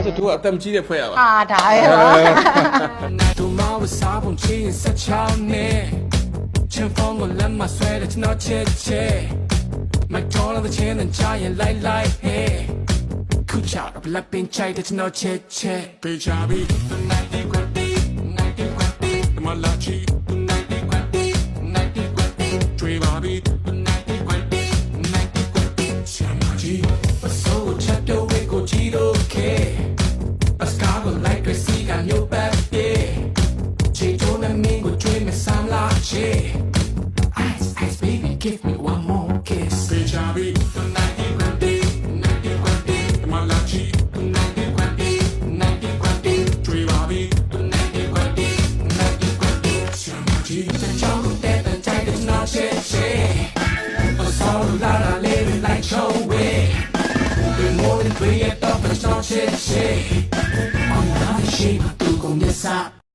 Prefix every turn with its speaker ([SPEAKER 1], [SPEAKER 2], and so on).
[SPEAKER 1] ဆိုသူကအသက်မကြီးတဲ့ဖွဲ့ရပါ
[SPEAKER 2] ဟာဒါပဲပေါ့
[SPEAKER 3] သူမဝစားပုံချင်းဆက်ချောင်းနဲ့ချင်ဖုန်းကိုလက်မဆွဲတဲ့ကျွန်တော်ချစ်ချစ်မတော်တဲ့ချင်းနဲ့ကြာရင်လိုက်လိုက်ဟဲ့ခုချောက်တော့လက်ပင်ချိုက်တဲ့ကျွန်တော်ချစ်ချစ်ပေချာပြီး90 quanti 90 quanti မလာချီ90 quanti 90 quanti ထွေးပါပြီး90 quanti 90 quanti ချမ်းမကြီးပစိုးချက်တော့ဝေကိုကြည့်တော့ခဲအစကားကိုလိုက်တွေ့စီကမျိုးပတ်ပြေချေချိုးနဲ့မင်းကိုကျွေးမဆမ်းလာချေ Ice ice baby give me one more kiss ပေချာပြီး90 quanti 90 quanti မလာချီ90 quanti 90 quanti ထွေးပါပြီး90 quanti 90 quanti ချမ်းမကြီးတဲ့ချောင်းကိုတဲ့ကြိုက်တဲ့နော်ချေချေအစောလာလာလေးလိုက်ချိုးဝေးmore than 3 at the first shit. I'm not ashamed of to go this up.